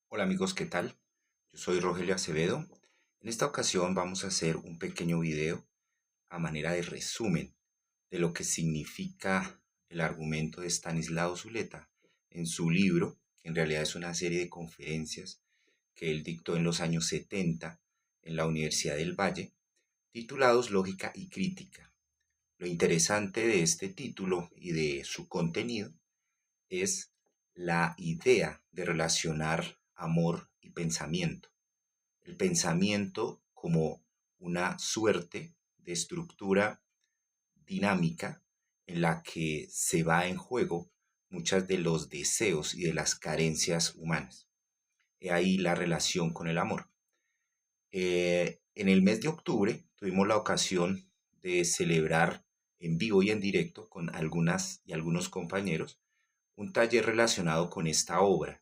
Hola amigos, ¿qué tal? Yo soy Rogelio Acevedo. En esta ocasión vamos a hacer un pequeño video a manera de resumen de lo que significa el argumento de Stanislao Zuleta en su libro, que en realidad es una serie de conferencias que él dictó en los años 70 en la Universidad del Valle, titulados Lógica y Crítica. Lo interesante de este título y de su contenido es la idea de relacionar amor y pensamiento. El pensamiento como una suerte de estructura dinámica en la que se va en juego muchas de los deseos y de las carencias humanas. He ahí la relación con el amor. En el mes de octubre tuvimos la ocasión de celebrar en vivo y en directo con algunas y algunos compañeros un taller relacionado con esta obra,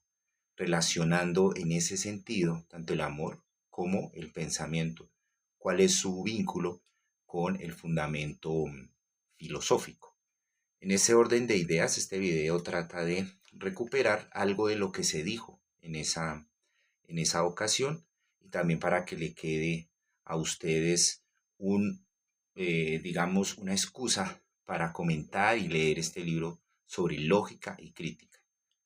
relacionando en ese sentido tanto el amor como el pensamiento, cuál es su vínculo con el fundamento filosófico. En ese orden de ideas, este video trata de recuperar algo de lo que se dijo en esa ocasión y también para que le quede a ustedes un, digamos, una excusa para comentar y leer este libro sobre lógica y crítica.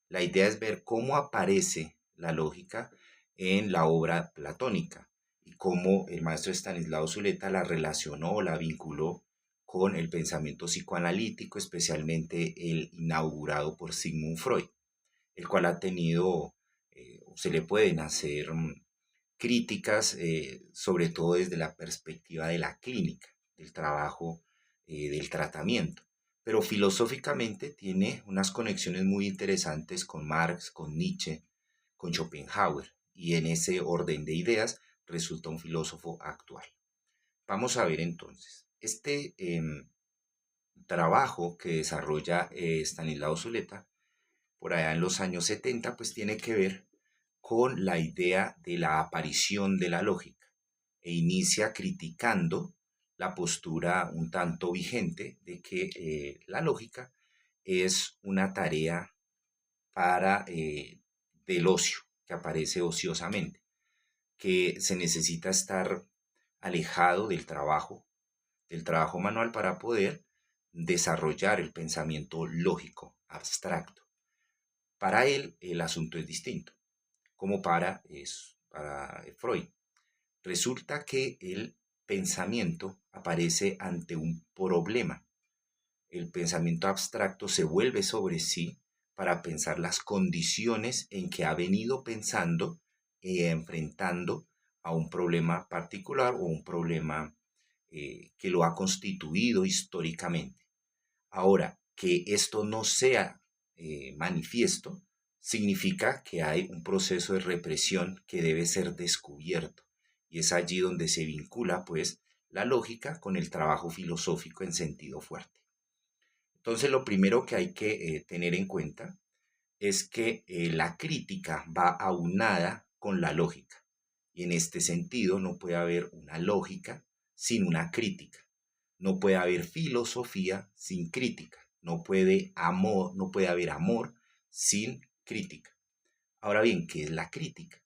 La idea es ver cómo aparece la lógica en la obra platónica y cómo el maestro Stanislao Zuleta la relacionó o la vinculó con el pensamiento psicoanalítico, especialmente el inaugurado por Sigmund Freud, el cual ha tenido, se le pueden hacer críticas, sobre todo desde la perspectiva de la clínica, del trabajo, del tratamiento. Pero filosóficamente tiene unas conexiones muy interesantes con Marx, con Nietzsche, con Schopenhauer, y en ese orden de ideas resulta un filósofo actual. Vamos a ver entonces, este trabajo que desarrolla Stanislao Zuleta por allá en los años 70, pues tiene que ver con la idea de la aparición de la lógica e inicia criticando la postura un tanto vigente de que la lógica es una tarea para del ocio, que aparece ociosamente, que se necesita estar alejado del trabajo manual para poder desarrollar el pensamiento lógico, abstracto. Para él el asunto es distinto, como para Freud. Resulta que el pensamiento aparece ante un problema. El pensamiento abstracto se vuelve sobre sí para pensar las condiciones en que ha venido pensando y enfrentando a un problema particular o un problema que lo ha constituido históricamente. Ahora, que esto no sea manifiesto, significa que hay un proceso de represión que debe ser descubierto. Y es allí donde se vincula, pues, la lógica con el trabajo filosófico en sentido fuerte. Entonces, lo primero que hay que tener en cuenta es que la crítica va aunada con la lógica. Y en este sentido no puede haber una lógica sin una crítica. No puede haber filosofía sin crítica. No puede haber amor sin crítica. Ahora bien, ¿qué es la crítica?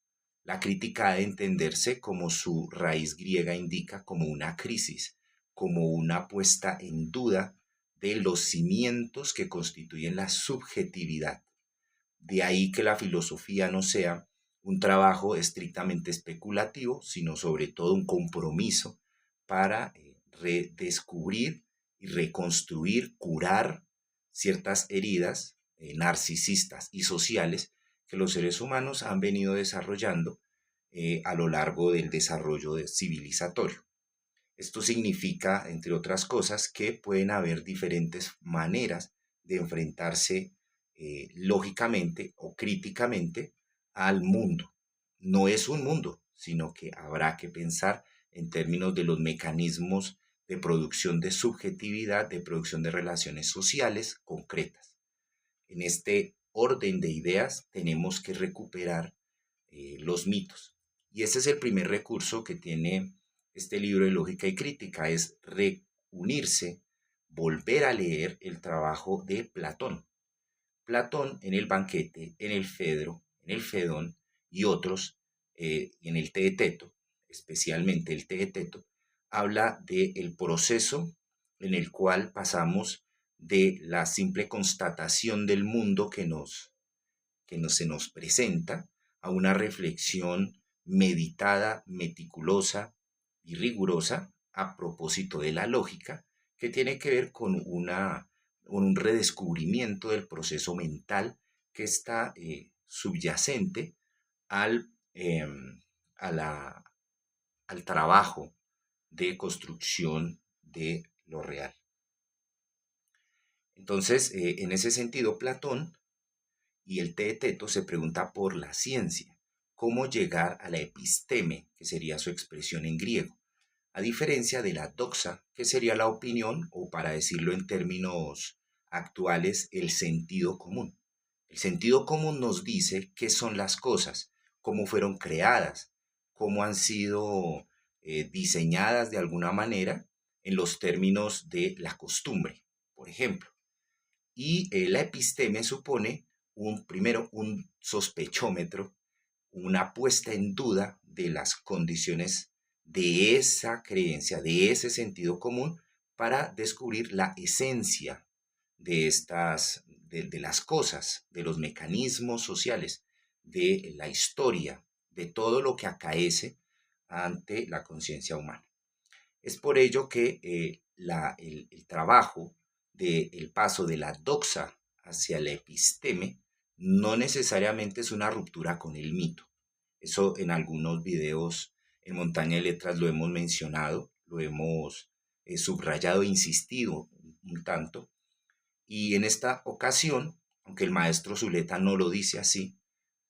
La crítica ha de entenderse como su raíz griega indica, como una crisis, como una puesta en duda de los cimientos que constituyen la subjetividad. De ahí que la filosofía no sea un trabajo estrictamente especulativo, sino sobre todo un compromiso para redescubrir y reconstruir, curar ciertas heridas narcisistas y sociales que los seres humanos han venido desarrollando a lo largo del desarrollo civilizatorio. Esto significa, entre otras cosas, que pueden haber diferentes maneras de enfrentarse lógicamente o críticamente al mundo. No es un mundo, sino que habrá que pensar en términos de los mecanismos de producción de subjetividad, de producción de relaciones sociales concretas. En este orden de ideas tenemos que recuperar los mitos. Y ese es el primer recurso que tiene este libro de lógica y crítica, es reunirse, volver a leer el trabajo de Platón. Platón en el banquete, en el Fedro, en el Fedón y otros, en el Teeteto, especialmente el Teeteto, habla del proceso en el cual pasamos de la simple constatación del mundo se nos presenta a una reflexión meditada, meticulosa y rigurosa a propósito de la lógica, que tiene que ver con un redescubrimiento del proceso mental que está subyacente al, eh, a la- al trabajo de construcción de lo real. Entonces, en ese sentido, Platón y el Teeteto se pregunta por la ciencia, cómo llegar a la episteme, que sería su expresión en griego, a diferencia de la doxa, que sería la opinión, o para decirlo en términos actuales, el sentido común. El sentido común nos dice qué son las cosas, cómo fueron creadas, cómo han sido diseñadas de alguna manera en los términos de la costumbre, por ejemplo. Y la episteme supone primero un sospechómetro, una puesta en duda de las condiciones de esa creencia, de ese sentido común, para descubrir la esencia de las cosas, de los mecanismos sociales, de la historia, de todo lo que acaece ante la conciencia humana. Es por ello que el trabajo del paso de la doxa hacia la episteme no necesariamente es una ruptura con el mito. Eso en algunos videos en Montaña de Letras lo hemos mencionado, lo hemos subrayado e insistido un tanto. Y en esta ocasión, aunque el maestro Zuleta no lo dice así,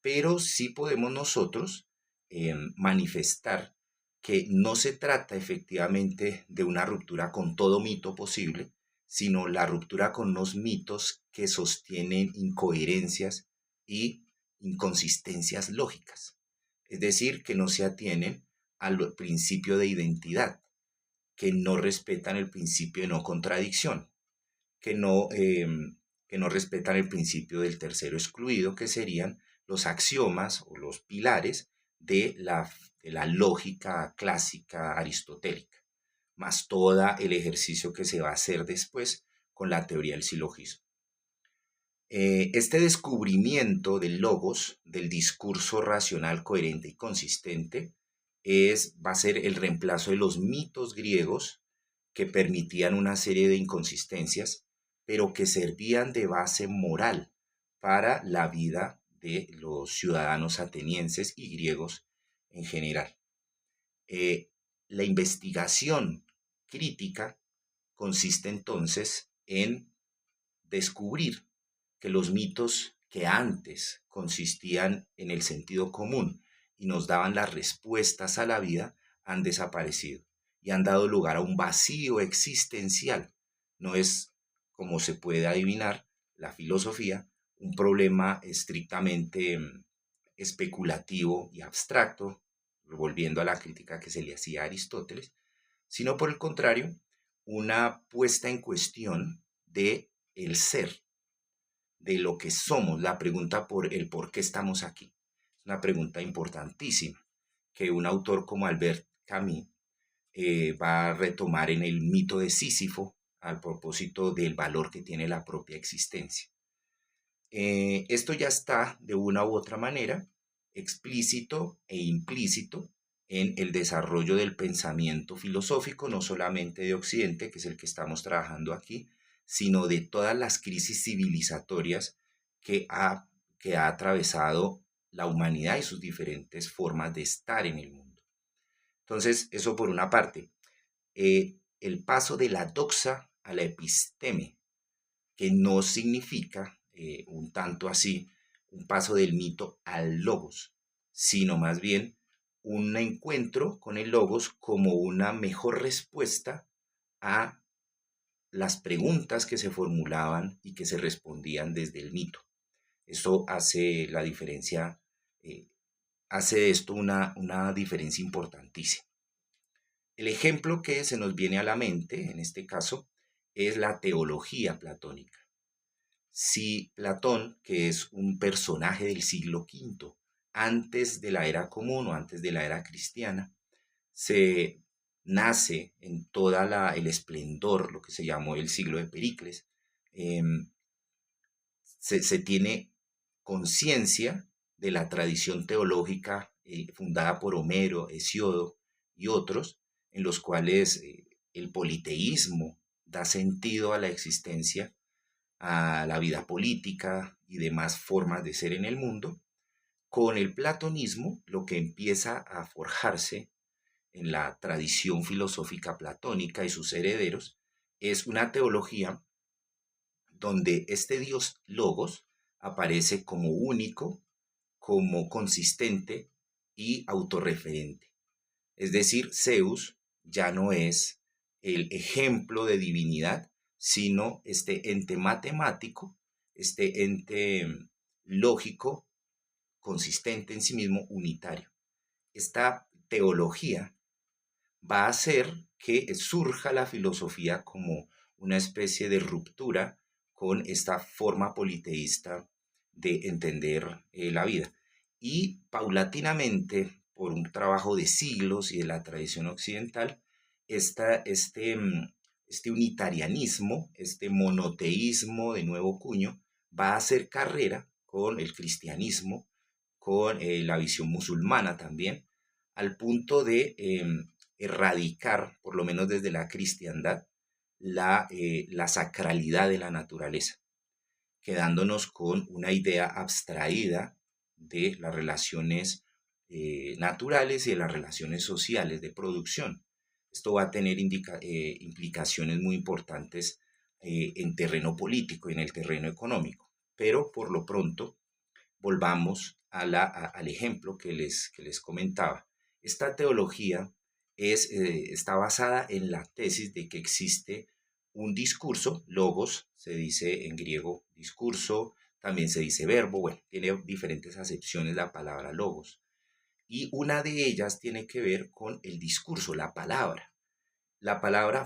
pero sí podemos nosotros manifestar que no se trata efectivamente de una ruptura con todo mito posible, sino la ruptura con los mitos que sostienen incoherencias y inconsistencias lógicas. Es decir, que no se atienen al principio de identidad, que no respetan el principio de no contradicción, que no, eh, que no respetan el principio del tercero excluido, que serían los axiomas o los pilares de la lógica clásica aristotélica, más todo el ejercicio que se va a hacer después con la teoría del silogismo. Este descubrimiento del logos, del discurso racional coherente y consistente, va a ser el reemplazo de los mitos griegos que permitían una serie de inconsistencias, pero que servían de base moral para la vida de los ciudadanos atenienses y griegos en general. Eh, la investigación crítica consiste entonces en descubrir que los mitos que antes consistían en el sentido común y nos daban las respuestas a la vida han desaparecido y han dado lugar a un vacío existencial. No es, como se puede adivinar, la filosofía, un problema estrictamente especulativo y abstracto, volviendo a la crítica que se le hacía a Aristóteles, sino por el contrario, una puesta en cuestión de el ser, de lo que somos, la pregunta por el por qué estamos aquí. Es una pregunta importantísima que un autor como Albert Camus va a retomar en el mito de Sísifo al propósito del valor que tiene la propia existencia. Esto ya está de una u otra manera explícito e implícito en el desarrollo del pensamiento filosófico, no solamente de Occidente, que es el que estamos trabajando aquí, sino de todas las crisis civilizatorias que que ha atravesado la humanidad y sus diferentes formas de estar en el mundo. Entonces, eso por una parte. El paso de la doxa a la episteme, que no significa un tanto así un paso del mito al logos, sino más bien un encuentro con el logos como una mejor respuesta a las preguntas que se formulaban y que se respondían desde el mito. Eso hace la diferencia, eh, hace de esto una diferencia importantísima. El ejemplo que se nos viene a la mente, en este caso, es la teología platónica. Si Platón, que es un personaje del siglo V, antes de la era común o antes de la era cristiana, se nace en toda el esplendor, lo que se llamó el siglo de Pericles. em, se tiene conciencia de la tradición teológica fundada por Homero, Hesiodo y otros, en los cuales el politeísmo da sentido a la existencia, a la vida política y demás formas de ser en el mundo. Con el platonismo, lo que empieza a forjarse en la tradición filosófica platónica y sus herederos es una teología donde este dios Logos aparece como único, como consistente y autorreferente. Es decir, Zeus ya no es el ejemplo de divinidad, sino este ente matemático, este ente lógico, consistente en sí mismo, unitario. Esta teología va a hacer que surja la filosofía como una especie de ruptura con esta forma politeísta de entender la vida. Y paulatinamente, por un trabajo de siglos y de la tradición occidental, este unitarianismo, este monoteísmo de nuevo cuño, va a hacer carrera con el cristianismo, con la visión musulmana también, al punto de erradicar, por lo menos desde la cristiandad, la sacralidad de la naturaleza, quedándonos con una idea abstraída de las relaciones naturales y de las relaciones sociales de producción. Esto va a tener implicaciones muy importantes en terreno político y en el terreno económico, pero por lo pronto volvamos al ejemplo que les comentaba. Esta teología está basada en la tesis de que existe un discurso, logos, se dice en griego discurso, también se dice verbo, bueno, tiene diferentes acepciones la palabra logos. Y una de ellas tiene que ver con el discurso, la palabra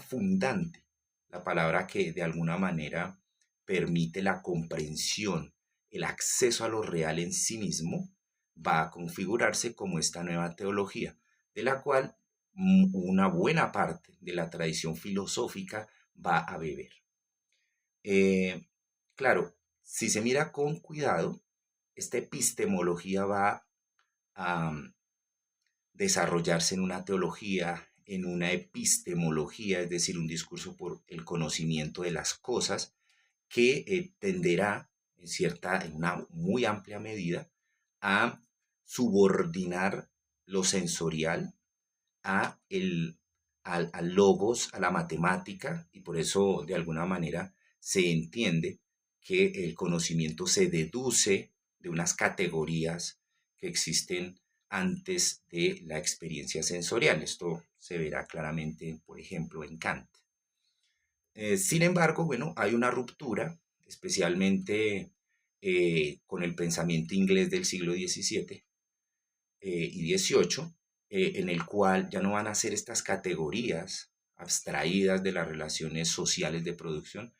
fundante, la palabra que de alguna manera permite la comprensión, el acceso a lo real en sí mismo, va a configurarse como esta nueva teología, de la cual una buena parte de la tradición filosófica va a beber. Eh, claro, si se mira con cuidado, esta epistemología va a desarrollarse en una teología, en una epistemología, es decir, un discurso por el conocimiento de las cosas, que tenderá en una muy amplia medida a subordinar lo sensorial a al logos, a la matemática, y por eso de alguna manera se entiende que el conocimiento se deduce de unas categorías que existen antes de la experiencia sensorial. Esto se verá claramente, por ejemplo, en Kant. Sin embargo, bueno, hay una ruptura, especialmente con el pensamiento inglés del siglo XVII y XVIII, en el cual ya no van a ser estas categorías abstraídas de las relaciones sociales de producción,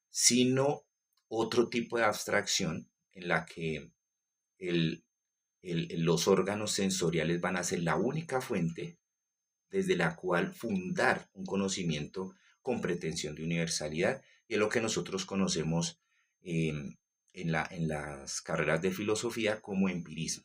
sino otro tipo de abstracción en la que el, los órganos sensoriales van a ser la única fuente desde la cual fundar un conocimiento con pretensión de universalidad, y es lo que nosotros conocemos eh, en las carreras de filosofía como empirismo.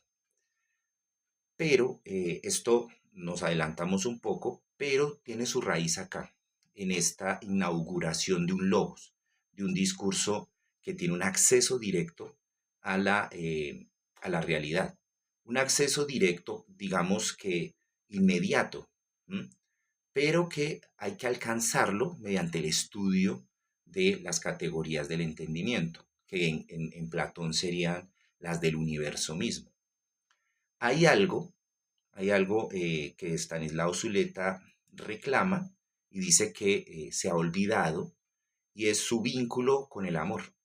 Pero esto nos adelantamos un poco, pero tiene su raíz acá, en esta inauguración de un logos, de un discurso que tiene un acceso directo a a la realidad. Un acceso directo, digamos que inmediato, ¿m? Pero que hay que alcanzarlo mediante el estudio de las categorías del entendimiento, que en Platón serían las del universo mismo. Hay algo, hay algo que Stanislao Zuleta reclama y dice que se ha olvidado, y es su vínculo con el amor.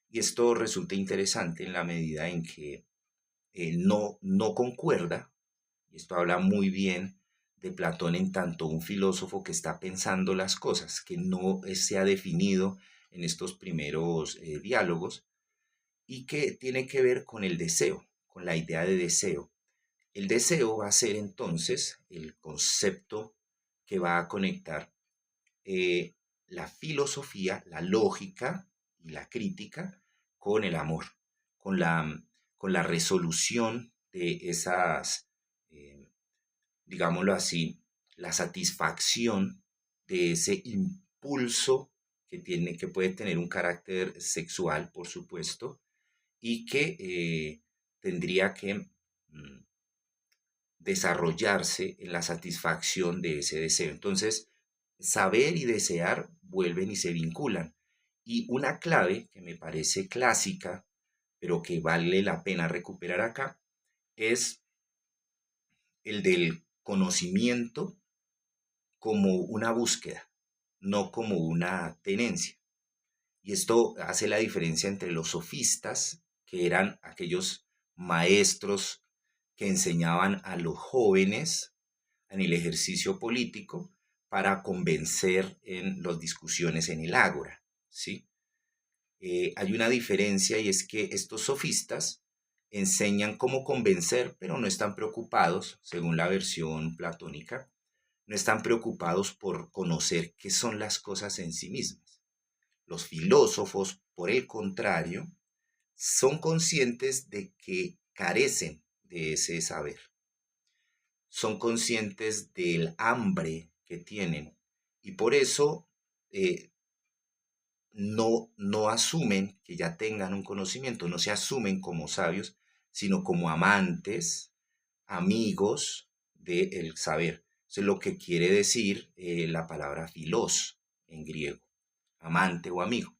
Y esto resulta interesante en la medida en que no concuerda, y esto habla muy bien de Platón en tanto un filósofo que está pensando las cosas, que no se ha definido en estos primeros diálogos, y que tiene que ver con el deseo, con la idea de deseo. El deseo va a ser entonces el concepto que va a conectar eh, la filosofía, la lógica y la crítica con el amor, con con la resolución de esas, eh, digámoslo así, la satisfacción de ese impulso que puede tener un carácter sexual, por supuesto, y que tendría que desarrollarse en la satisfacción de ese deseo. Entonces, saber y desear vuelven y se vinculan. Y una clave que me parece clásica, pero que vale la pena recuperar acá, es el del conocimiento como una búsqueda, no como una tenencia. Y esto hace la diferencia entre los sofistas, que eran aquellos maestros que enseñaban a los jóvenes en el ejercicio político para convencer en las discusiones en el ágora, ¿sí? Hay una diferencia y es que estos sofistas enseñan cómo convencer, pero no están preocupados, según la versión platónica, no están preocupados por conocer qué son las cosas en sí mismas. Los filósofos, por el contrario, son conscientes de que carecen de ese saber. Son conscientes del hambre que tienen y por eso no asumen que ya tengan un conocimiento, no se asumen como sabios, sino como amantes, amigos del saber. Eso es lo que quiere decir la palabra filos en griego, amante o amigo.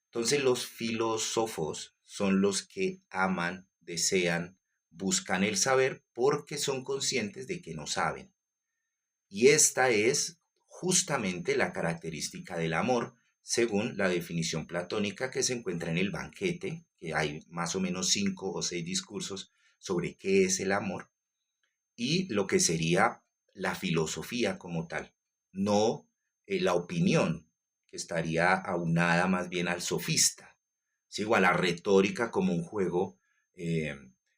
Entonces los filósofos son los que aman, desean, buscan el saber porque son conscientes de que no saben. Y esta es justamente la característica del amor, según la definición platónica que se encuentra en el banquete, que hay más o menos 5 o 6 discursos sobre qué es el amor, y lo que sería la filosofía como tal, no la opinión, que estaría aunada más bien al sofista, ¿sí? O a la retórica como un juego eh,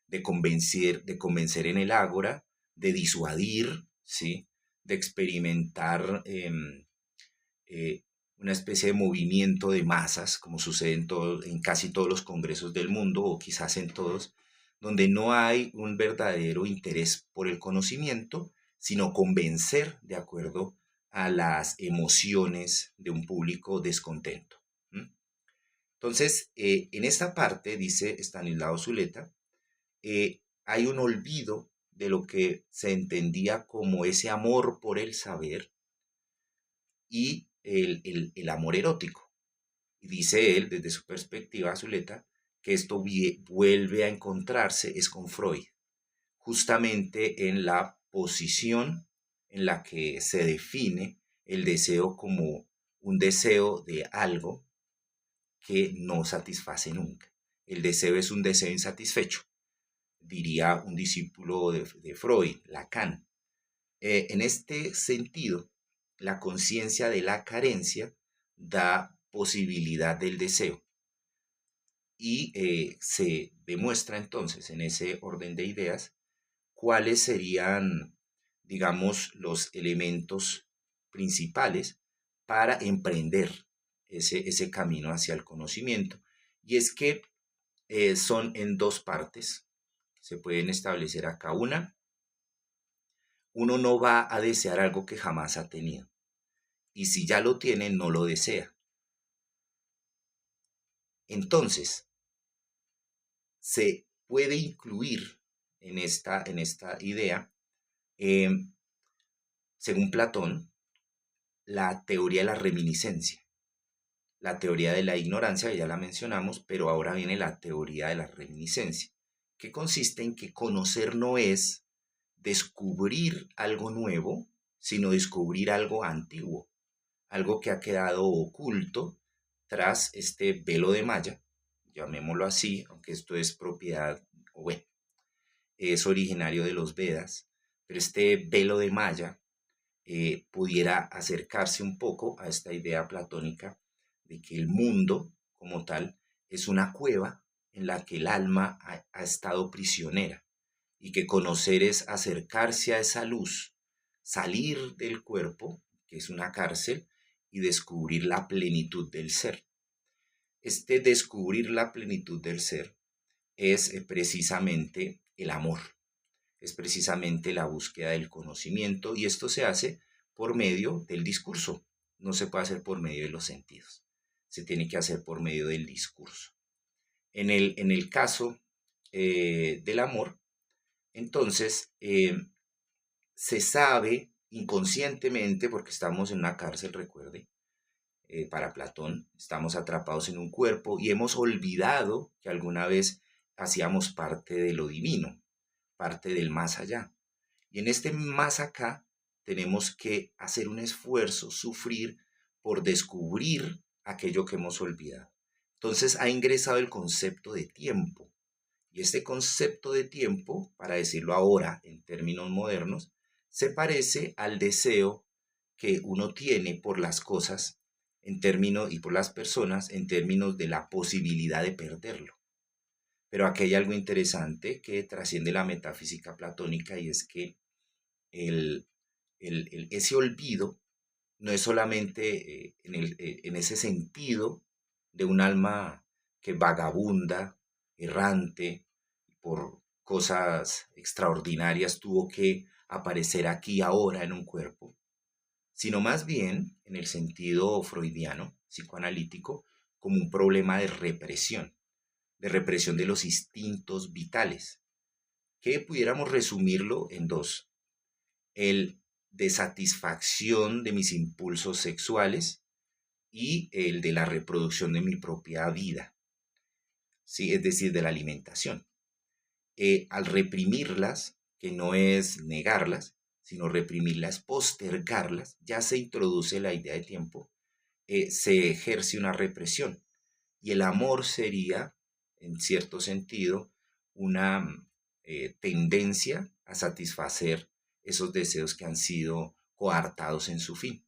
de convencer en el ágora, de disuadir, ¿sí? De experimentar eh, una especie de movimiento de masas, como sucede en casi todos los congresos del mundo, o quizás en todos, donde no hay un verdadero interés por el conocimiento, sino convencer de acuerdo a las emociones de un público descontento. ¿Mm? Entonces, en esta parte, dice Stanislao Zuleta, hay un olvido de lo que se entendía como ese amor por el saber y el amor erótico. Y dice él, desde su perspectiva, Zuleta, que esto vuelve a encontrarse es con Freud, justamente en la posición en la que se define el deseo como un deseo de algo que no satisface nunca. El deseo es un deseo insatisfecho, diría un discípulo de Freud, Lacan. En este sentido, la conciencia de la carencia da posibilidad del deseo y se demuestra entonces en ese orden de ideas cuáles serían, digamos, los elementos principales para emprender ese camino hacia el conocimiento. Y es que son en dos partes, se pueden establecer acá. Uno no va a desear algo que jamás ha tenido. Y si ya lo tiene, no lo desea. Entonces, se puede incluir en esta idea, eh, según Platón, la teoría de la reminiscencia, la teoría de la ignorancia, que ya la mencionamos, pero ahora viene la teoría de la reminiscencia, que consiste en que conocer no es descubrir algo nuevo, sino descubrir algo antiguo, algo que ha quedado oculto tras este velo de malla, llamémoslo así, aunque esto es propiedad, o bueno, es originario de los Vedas, pero este velo de malla pudiera acercarse un poco a esta idea platónica de que el mundo como tal es una cueva en la que el alma ha estado prisionera y que conocer es acercarse a esa luz, salir del cuerpo, que es una cárcel, y descubrir la plenitud del ser. Este descubrir la plenitud del ser es precisamente el amor, es precisamente la búsqueda del conocimiento y esto se hace por medio del discurso, no se puede hacer por medio de los sentidos, se tiene que hacer por medio del discurso. En el caso del amor, entonces se sabe inconscientemente, porque estamos en una cárcel, recuerde, para Platón, estamos atrapados en un cuerpo y hemos olvidado que alguna vez hacíamos parte de lo divino, parte del más allá. Y en este más acá tenemos que hacer un esfuerzo, sufrir por descubrir aquello que hemos olvidado. Entonces ha ingresado el concepto de tiempo. Y este concepto de tiempo, para decirlo ahora en términos modernos, se parece al deseo que uno tiene por las cosas en términos y por las personas en términos de la posibilidad de perderlo. Pero aquí hay algo interesante que trasciende la metafísica platónica y es que el, ese olvido no es solamente en ese sentido de un alma que vagabunda, errante, por cosas extraordinarias tuvo que aparecer aquí ahora en un cuerpo, sino más bien en el sentido freudiano, psicoanalítico, como un problema de represión de los instintos vitales, que pudiéramos resumirlo en dos: el de satisfacción de mis impulsos sexuales y el de la reproducción de mi propia vida, ¿sí? Es decir, de la alimentación. Al reprimirlas, que no es negarlas, sino reprimirlas, postergarlas, ya se introduce la idea de tiempo, se ejerce una represión. Y el amor sería, en cierto sentido, una tendencia a satisfacer esos deseos que han sido coartados en su fin.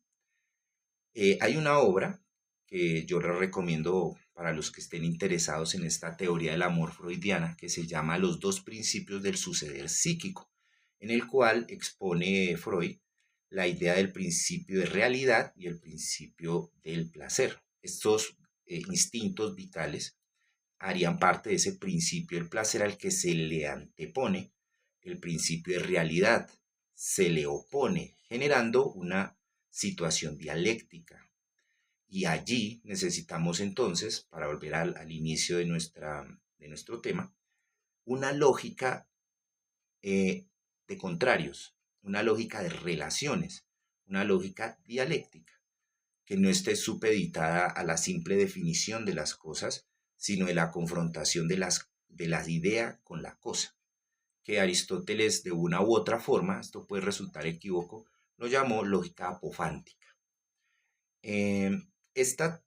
Hay una obra que yo les recomiendo para los que estén interesados en esta teoría del amor freudiana, que se llama Los dos principios del suceder psíquico, en el cual expone Freud la idea del principio de realidad y el principio del placer. Estos instintos vitales harían parte de ese principio del placer al que se le antepone el principio de realidad, se le opone, generando una situación dialéctica. Y allí necesitamos entonces, para volver al inicio de nuestro tema, una lógica de contrarios, una lógica de relaciones, una lógica dialéctica, que no esté supeditada a la simple definición de las cosas, sino de la confrontación de la idea con la cosa, que Aristóteles de una u otra forma, esto puede resultar equívoco, lo llamó lógica apofántica. Eh, esta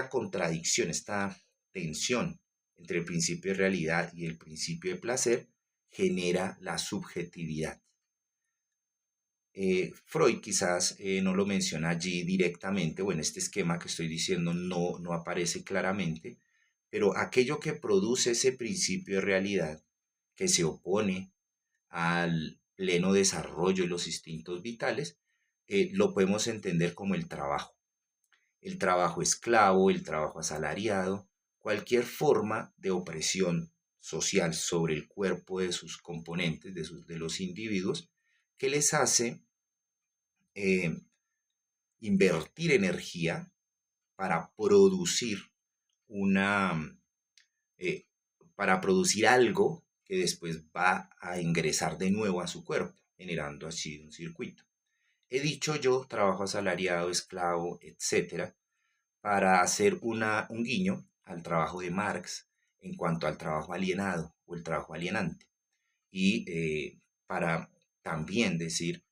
contradicción, esta tensión entre el principio de realidad y el principio de placer genera la subjetividad. Freud quizás no lo menciona allí directamente, o en este esquema que estoy diciendo no aparece claramente, pero aquello que produce ese principio de realidad, que se opone al pleno desarrollo de los instintos vitales, lo podemos entender como el trabajo esclavo, el trabajo asalariado, cualquier forma de opresión social sobre el cuerpo de sus componentes, de los individuos, que les hace eh, invertir energía para producir una, eh, para producir algo que después va a ingresar de nuevo a su cuerpo, generando así un circuito. He dicho yo trabajo asalariado, esclavo, etcétera, para hacer un guiño al trabajo de Marx en cuanto al trabajo alienado o el trabajo alienante. Y para también decir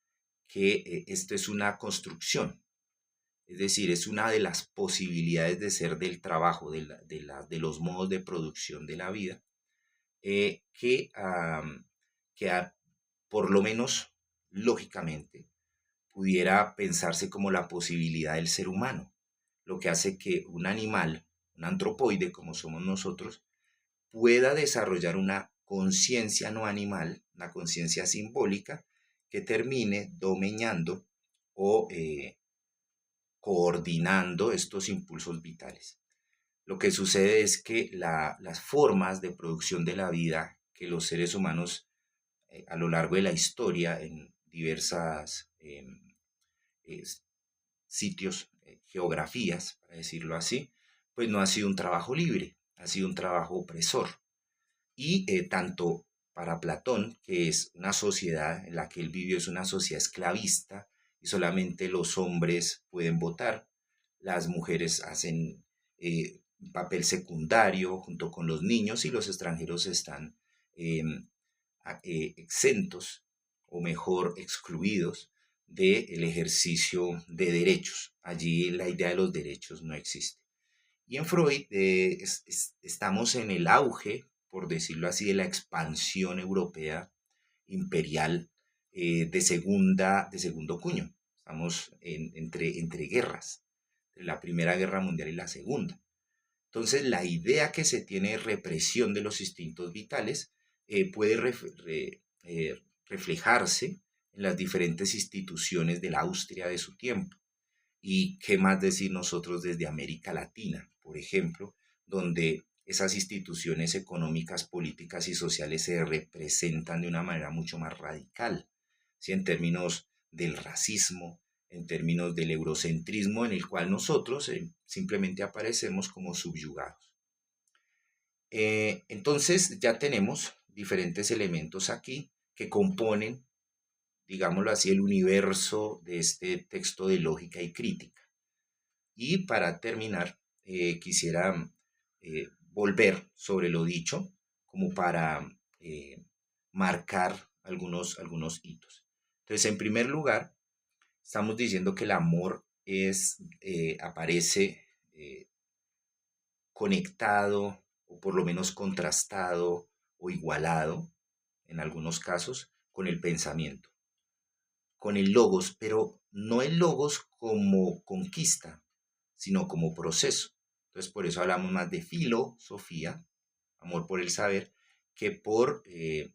que esto es una construcción, es decir, es una de las posibilidades de ser del trabajo, de los modos de producción de la vida, que por lo menos lógicamente pudiera pensarse como la posibilidad del ser humano, lo que hace que un animal, un antropoide como somos nosotros, pueda desarrollar una conciencia no animal, una conciencia simbólica que termine dominando o coordinando estos impulsos vitales. Lo que sucede es que las formas de producción de la vida que los seres humanos a lo largo de la historia en diversas eh, sitios, geografías, para decirlo así, pues no ha sido un trabajo libre, ha sido un trabajo opresor. Y tanto para Platón, que es una sociedad en la que él vivió, es una sociedad esclavista y solamente los hombres pueden votar, las mujeres hacen un papel secundario junto con los niños y los extranjeros están eh, exentos o mejor excluidos del ejercicio de derechos. Allí la idea de los derechos no existe. Y en Freud estamos en el auge, por decirlo así, de la expansión europea imperial de segundo cuño. Estamos entre guerras, entre la Primera Guerra Mundial y la Segunda. Entonces, la idea que se tiene de represión de los instintos vitales puede reflejarse en las diferentes instituciones de la Austria de su tiempo. Y qué más decir nosotros desde América Latina, por ejemplo, donde esas instituciones económicas, políticas y sociales se representan de una manera mucho más radical, ¿sí? En términos del racismo, en términos del eurocentrismo, en el cual nosotros simplemente aparecemos como subyugados. Entonces ya tenemos diferentes elementos aquí que componen, digámoslo así, el universo de este texto de lógica y crítica. Y para terminar, quisiera volver sobre lo dicho como para marcar algunos hitos. Entonces, en primer lugar, estamos diciendo que el amor aparece conectado o por lo menos contrastado o igualado, en algunos casos, con el pensamiento, con el logos, pero no el logos como conquista, sino como proceso. Entonces, por eso hablamos más de filosofía, amor por el saber, que por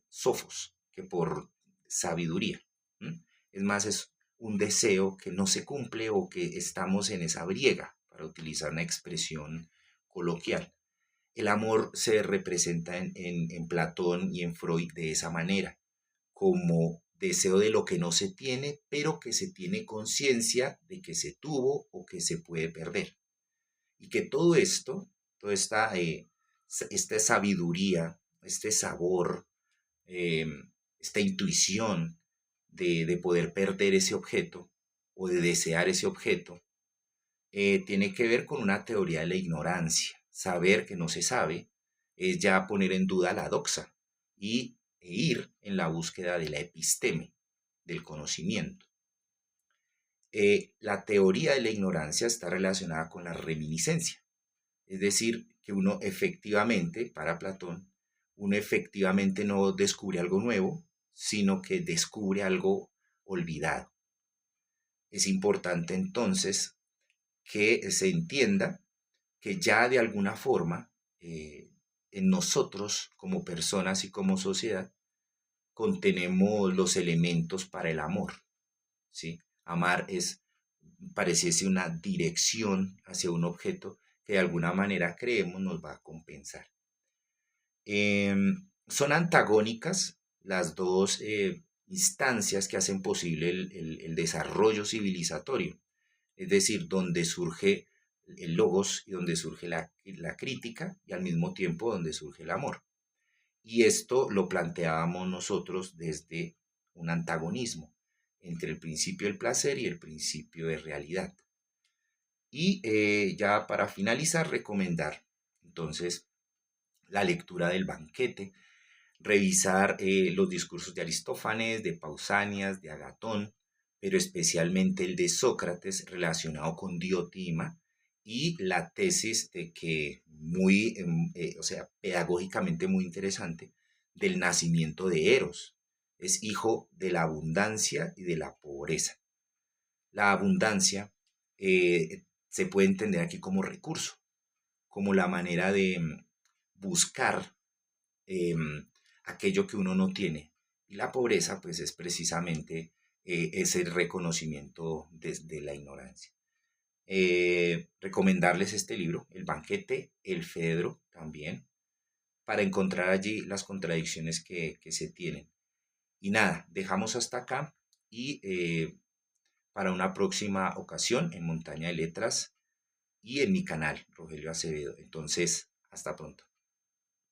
sofos, que por sabiduría. ¿M? Es más, es un deseo que no se cumple o que estamos en esa briega, para utilizar una expresión coloquial. El amor se representa en Platón y en Freud de esa manera, como deseo de lo que no se tiene, pero que se tiene conciencia de que se tuvo o que se puede perder. Y que todo esto, toda esta sabiduría, este sabor, eh, esta intuición de poder perder ese objeto o de desear ese objeto, tiene que ver con una teoría de la ignorancia. Saber que no se sabe es ya poner en duda la doxa e ir en la búsqueda de la episteme, del conocimiento. La teoría de la ignorancia está relacionada con la reminiscencia, es decir, que uno efectivamente, para Platón, uno efectivamente no descubre algo nuevo, sino que descubre algo olvidado. Es importante entonces que se entienda que ya de alguna forma en nosotros como personas y como sociedad contenemos los elementos para el amor, ¿sí? Amar pareciese una dirección hacia un objeto que de alguna manera creemos nos va a compensar. Son antagónicas las dos instancias que hacen posible el desarrollo civilizatorio, es decir, donde surge el logos y donde surge la crítica y al mismo tiempo donde surge el amor. Y esto lo planteábamos nosotros desde un antagonismo entre el principio del placer y el principio de realidad. Y ya para finalizar, recomendar entonces la lectura del banquete, revisar los discursos de Aristófanes, de Pausanias, de Agatón, pero especialmente el de Sócrates relacionado con Diotima y la tesis de que o sea, pedagógicamente muy interesante, del nacimiento de Eros. Es hijo de la abundancia y de la pobreza. La abundancia se puede entender aquí como recurso, como la manera de buscar aquello que uno no tiene. Y la pobreza, pues, es precisamente ese reconocimiento desde la ignorancia. Recomendarles este libro, El banquete, El Fedro también, para encontrar allí las contradicciones que se tienen. Y nada, dejamos hasta acá y para una próxima ocasión en Montaña de Letras y en mi canal, Rogelio Acevedo. Entonces, hasta pronto.